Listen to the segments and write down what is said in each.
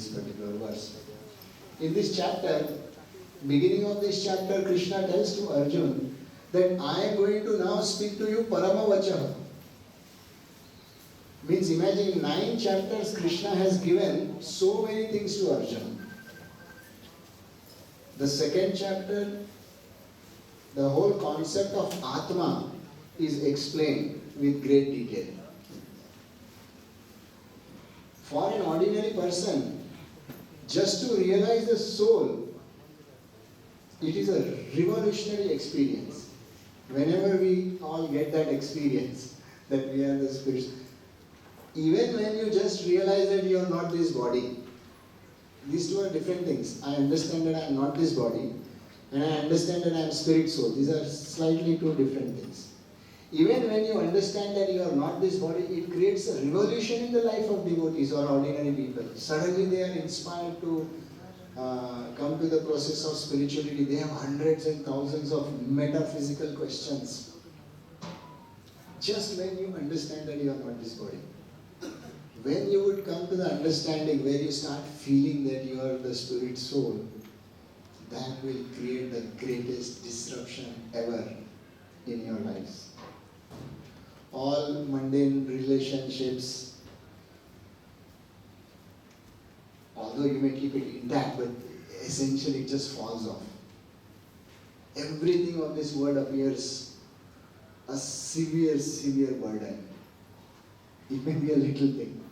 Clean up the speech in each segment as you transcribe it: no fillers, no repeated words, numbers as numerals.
this particular verse. In this chapter, beginning of this chapter, Krishna tells to Arjuna that I am going to now speak to you Paramavachaha. Means imagine in 9 chapters Krishna has given so many things to Arjuna. The second chapter, the whole concept of Atma is explained with great detail. For an ordinary person, just to realize the soul, it is a revolutionary experience. Whenever we all get that experience, that we are the spirits, even when you just realize that you are not this body, these two are different things. I understand that I am not this body, and I understand that I am spirit soul. These are slightly two different things. Even when you understand that you are not this body, it creates a revolution in the life of devotees or ordinary people. Suddenly they are inspired to come to the process of spirituality. They have hundreds and thousands of metaphysical questions. Just when you understand that you are not this body. When you would come to the understanding where you start feeling that you are the spirit soul, that will create the greatest disruption ever in your lives. All mundane relationships, although you may keep it intact, but essentially it just falls off. Everything of this world appears a severe, severe burden. It may be a little thing.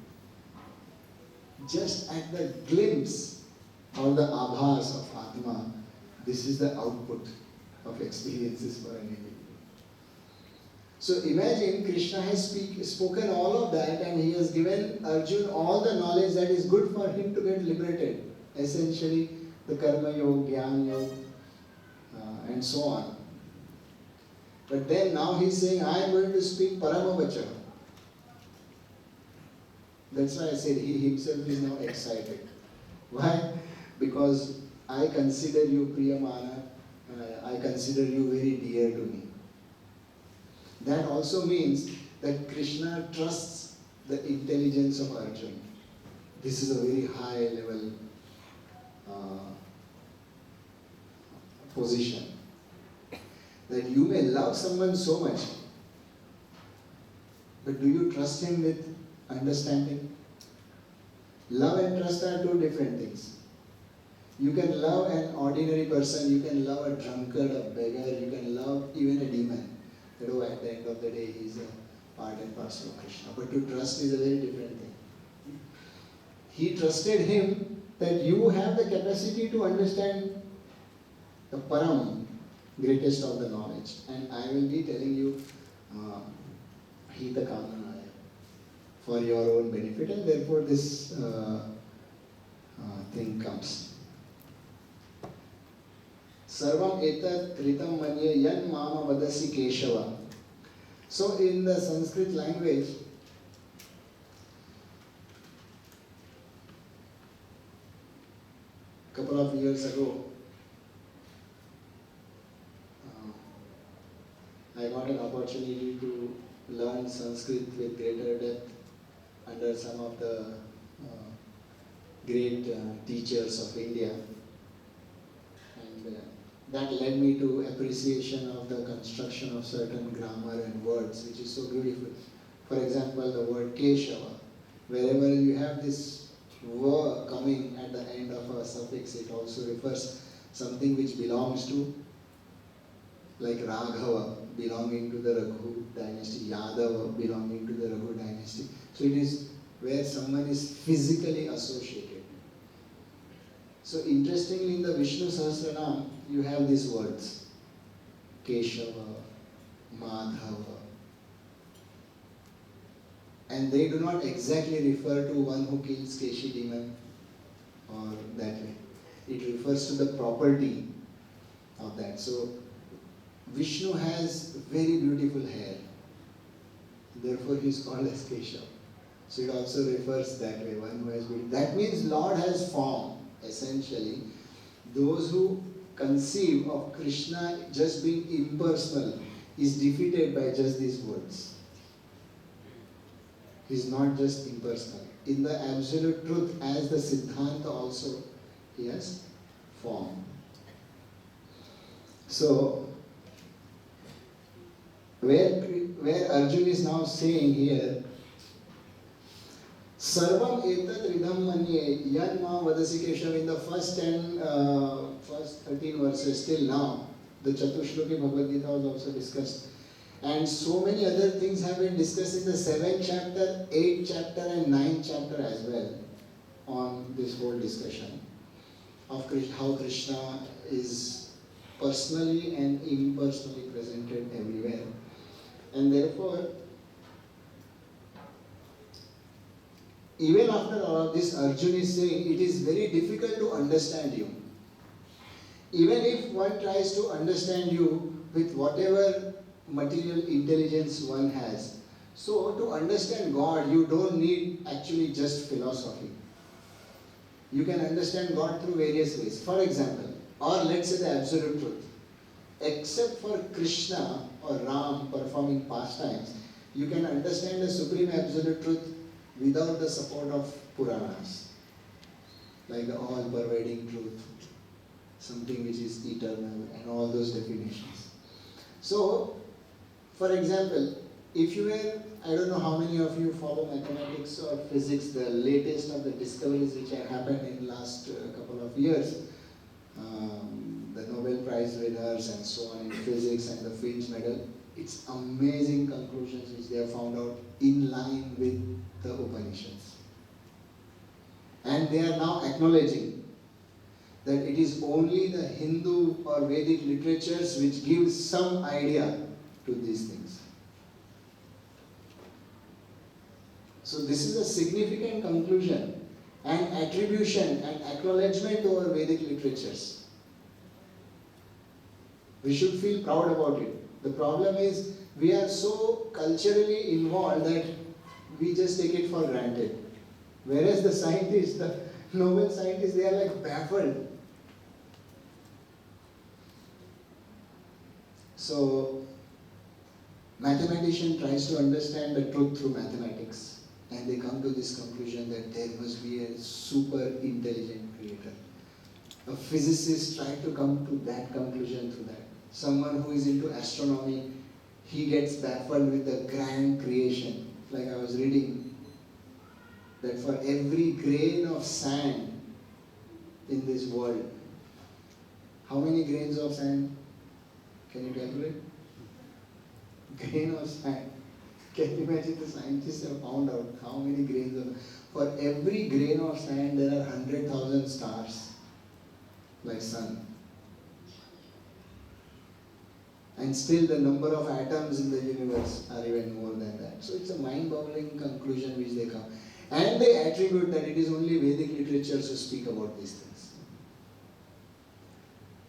Just at the glimpse or the abhas of Atma, this is the output of experiences for an individual. So imagine Krishna has spoken all of that, and he has given Arjuna all the knowledge that is good for him to get liberated. Essentially, the Karma Yoga, Jnana Yoga, and so on. But then now he is saying, I am going to speak Paramavacha. That's why I said he himself is now excited. Why? Because I consider you Priyamana, I consider you very dear to me. That also means that Krishna trusts the intelligence of Arjuna. This is a very high level position. That you may love someone so much, but do you trust him with understanding? Love and trust are two different things. You can love an ordinary person, you can love a drunkard, a beggar, you can love even a demon. That at the end of the day he is a part and parcel of Krishna. But to trust is a very different thing. He trusted him that you have the capacity to understand the Param, greatest of the knowledge. And I will be telling you Hita Kamanaya for your own benefit, and therefore this thing comes. Sarvam etat kritam manye yan mama vadasi Keshava. So in the Sanskrit language, couple of years ago, I got an opportunity to learn Sanskrit with greater depth under some of the great teachers of India. And that led me to appreciation of the construction of certain grammar and words, which is so beautiful. For example, the word Keshava. Wherever you have this va coming at the end of a suffix, it also refers something which belongs to, like Raghava belonging to the Raghu dynasty, Yadava belonging to the Raghu dynasty. So it is where someone is physically associated. So interestingly, in the Vishnu Sahasranam, you have these words, Keshava, Madhava. And they do not exactly refer to one who kills Keshi demon or that way. It refers to the property of that. So Vishnu has very beautiful hair. Therefore he is called as Keshava. So it also refers that way, one who has beauty. That means Lord has form. Essentially, those who conceive of Krishna just being impersonal is defeated by just these words. He is not just impersonal. in the absolute truth as the Siddhanta also he has formed. So, where Arjuna is now saying here, Sarvam etat ridham manye yan ma vadasi Keshav, in the first 13 verses till now, the Chatushloki Bhagavad Gita was also discussed. And so many other things have been discussed in the 7th chapter, 8th chapter and 9th chapter as well on this whole discussion of how Krishna is personally and impersonally presented everywhere. And therefore, even after all of this, Arjuna is saying it is very difficult to understand you. Even if one tries to understand you with whatever material intelligence one has. So to understand God, you don't need actually just philosophy. You can understand God through various ways. For example, or let's say the absolute truth. Except for Krishna or Ram performing pastimes, you can understand the supreme absolute truth without the support of Puranas. Like the all-pervading truth, something which is eternal and all those definitions. So, for example, if you were, I don't know how many of you follow mathematics or physics, the latest of the discoveries which have happened in the last couple of years, the Nobel Prize winners and so on in physics and the Fields Medal, it's amazing conclusions which they have found out in line with the Upanishads. And they are now acknowledging that it is only the Hindu or Vedic literatures which give some idea to these things. So this is a significant conclusion and attribution and acknowledgement to our Vedic literatures. We should feel proud about it. The problem is we are so culturally involved that we just take it for granted. Whereas the scientists, the Nobel scientists, they are like baffled. So, mathematician tries to understand the truth through mathematics, and they come to this conclusion that there must be a super intelligent creator. A physicist tries to come to that conclusion through that. Someone who is into astronomy, he gets baffled with the grand creation. Like I was reading that for every grain of sand in this world, how many grains of sand? Can you calculate? Grain of sand. Can you imagine the scientists have found out how many grains of... For every grain of sand there are 100,000 stars, like sun. And still the number of atoms in the universe are even more than that. So it's a mind-boggling conclusion which they come. And they attribute that it is only Vedic literatures who speak about these things.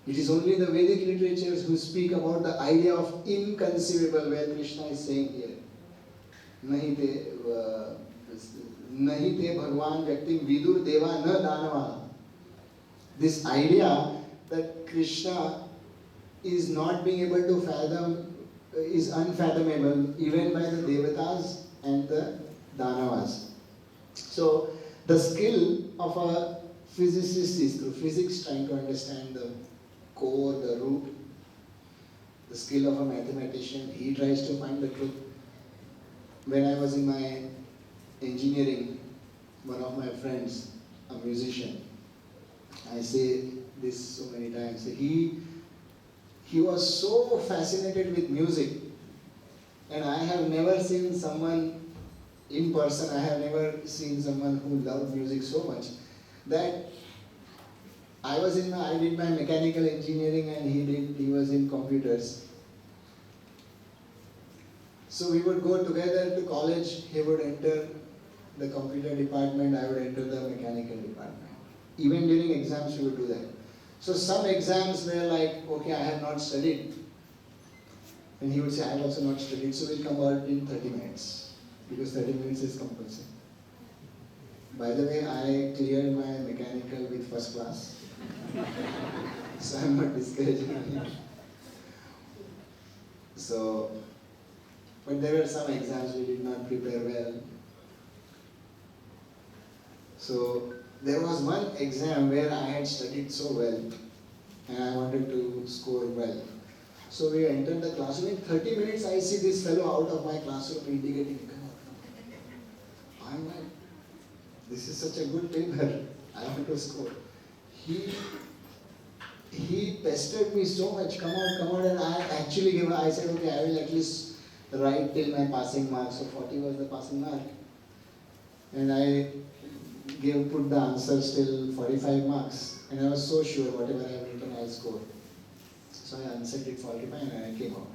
It is only the Vedic literatures who speak about the idea of inconceivable, where Krishna is saying here, Nahi te bhagwan vyaktim vidur deva na danava. This idea that Krishna is not being able to fathom, is unfathomable even by the Devatas and the Danavas. So the skill of a physicist is through physics trying to understand the core, the root. The skill of a mathematician, he tries to find the truth. When I was in my engineering, one of my friends, a musician, I say this so many times, he was so fascinated with music, and I have never seen someone in person, I have never seen someone who loved music so much, that I did my mechanical engineering and he was in computers. So we would go together to college, he would enter the computer department, I would enter the mechanical department. Even during exams we would do that. So some exams were like, okay, I have not studied. And he would say, I have also not studied, so we'll come out in 30 minutes. Because 30 minutes is compulsory. By the way, I cleared my mechanical with first class. So I'm not discouraging him. So, but there were some exams we did not prepare well. So there was one exam where I had studied so well and I wanted to score well. So we entered the classroom. In 30 minutes, I see this fellow out of my classroom indicating, come on. I'm like, this is such a good paper. I want to score. He pestered me so much, come out, and I said, okay, I will at least write till my passing mark. So 40 was the passing mark. And I put the answers till 45 marks. And I was so sure whatever I have written, I'll score. So I answered it 45 and I came out.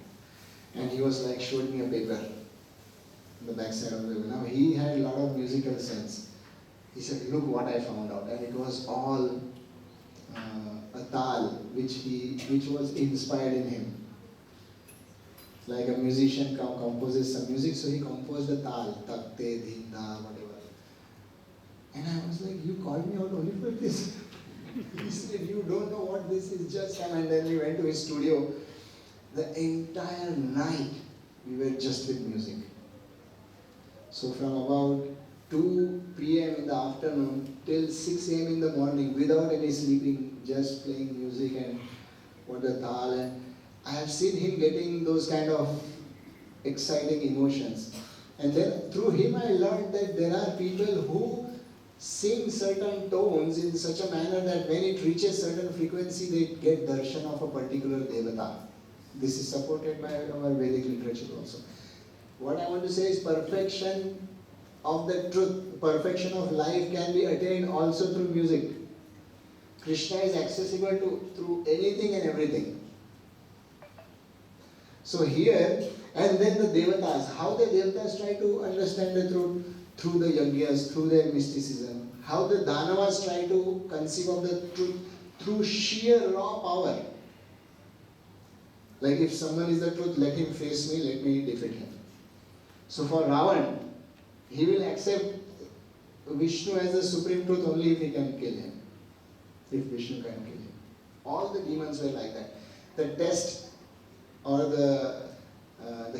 And he was like, showed me a paper on the back side of the paper. Now he had a lot of musical sense. He said, look what I found out. And it was all a tal which was inspired in him. Like a musician composes some music, so he composed a tal, takte, dhinda, whatever. And I was like, you called me out only for this? He said, you don't know what this is, just come. And then we went to his studio. The entire night we were just with music. So from about 2 p.m. in the afternoon till 6 a.m. in the morning, without any sleeping, just playing music and what the tal. And I have seen him getting those kind of exciting emotions. And then through him I learned that there are people who sing certain tones in such a manner that when it reaches certain frequency, they get darshan of a particular devata. This is supported by our Vedic literature also. What I want to say is perfection of the truth, perfection of life can be attained also through music. Krishna is accessible through anything and everything. So here, and then the devatas, how the devatas try to understand the truth through the yajnas, through their mysticism. How the danavas try to conceive of the truth through sheer raw power. Like if someone is the truth, let him face me, let me defeat him. So for Ravan, he will accept Vishnu as the supreme truth only if he can kill him. If Vishnu can kill him. All the demons were like that. The test or the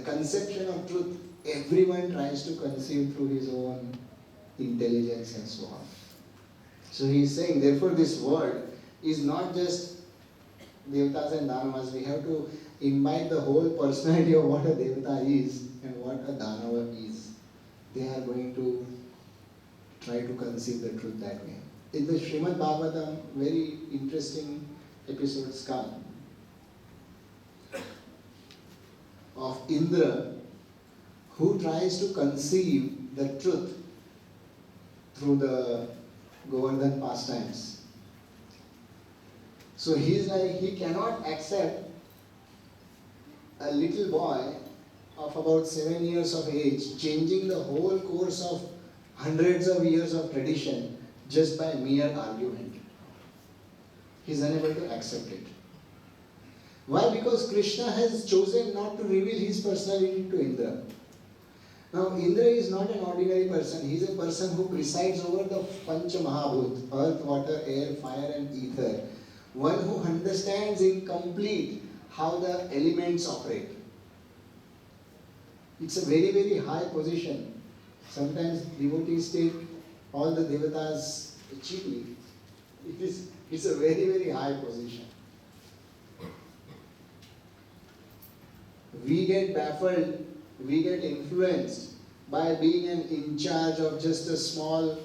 conception of truth, everyone tries to conceive through his own intelligence and so on. So he is saying, therefore this word is not just devatas and danavas. We have to imbibe the whole personality of what a devata is and what a danava is. They are going to try to conceive the truth that way. In the Srimad Bhagavatam, very interesting episodes come of Indra, who tries to conceive the truth through the Govardhan pastimes. So he is like, he cannot accept a little boy of about 7 years of age changing the whole course of hundreds of years of tradition just by mere argument. He is unable to accept it. Why? Because Krishna has chosen not to reveal his personality to Indra. Now, Indra is not an ordinary person. He is a person who presides over the Pancha Mahabhut, earth, water, air, fire and ether. One who understands in complete how the elements operate. It's a very, very high position. Sometimes devotees take all the devatas cheaply. It's a very, very high position. We get baffled, we get influenced by being in charge of just a small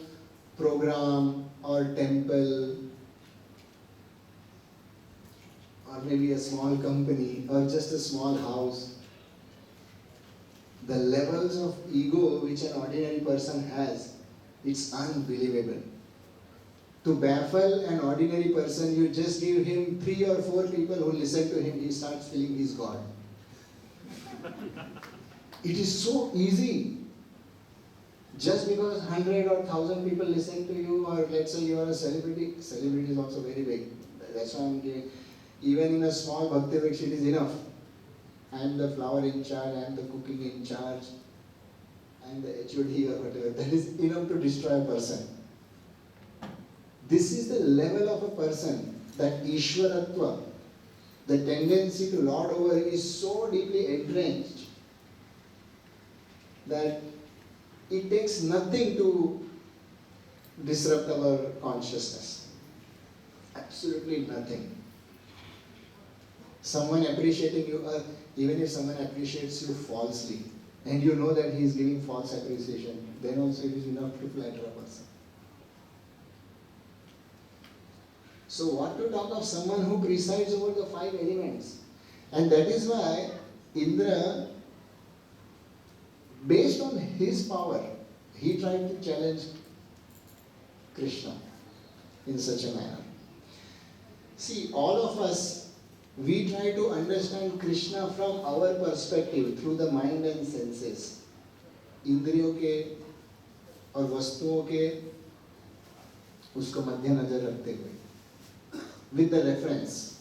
program or temple or maybe a small company or just a small house. The levels of ego which an ordinary person has, it's unbelievable. To baffle an ordinary person, you just give him 3 or 4 people who listen to him, he starts feeling he's God. It is so easy. Just because 100 or 1,000 people listen to you, or let's say you are a celebrity is also very big. That's why I'm giving, even in a small bhakti vriksha, it is enough. I am the flower in charge, I am the cooking in charge, I am the HOD or whatever. That is enough to destroy a person. This is the level of a person, that Ishwaratva, the tendency to lord over is so deeply entrenched that it takes nothing to disrupt our consciousness? Absolutely nothing. Someone appreciating you, even if someone appreciates you falsely, and you know that he is giving false appreciation, then also it is enough to flatter a person. So what to talk of someone who presides over the 5 elements? And that is why Indra, based on his power, he tried to challenge Krishna in such a manner. See, all of us, we try to understand Krishna from our perspective through the mind and senses. इंद्रियों के और वस्तुओं के उसको मध्य नजर रखते हुए, with the reference.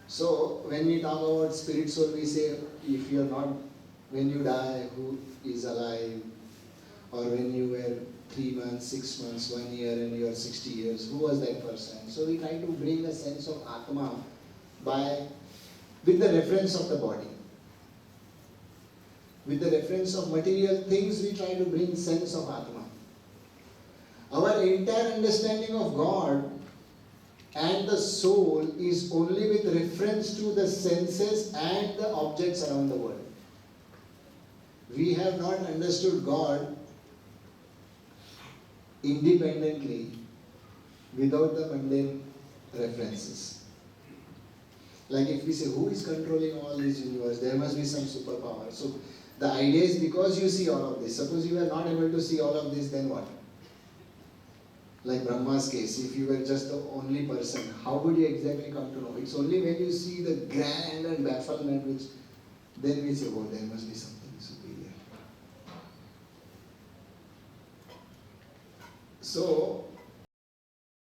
So when we talk about spirit soul, we say, if you are not, when you die, who is alive? Or when you were 3 months, 6 months, 1 year, and you are 60 years, who was that person? So we try to bring a sense of Atma with the reference of the body. With the reference of material things, we try to bring sense of Atma. Our entire understanding of God and the soul is only with reference to the senses and the objects around the world. We have not understood God independently without the mundane references. Like if we say, who is controlling all this universe? There must be some superpower. So the idea is, because you see all of this, suppose you were not able to see all of this, then what? Like Brahma's case, if you were just the only person, how would you exactly come to know? It's only when you see the grand and bafflement, which then we say, oh, there must be something superior. So,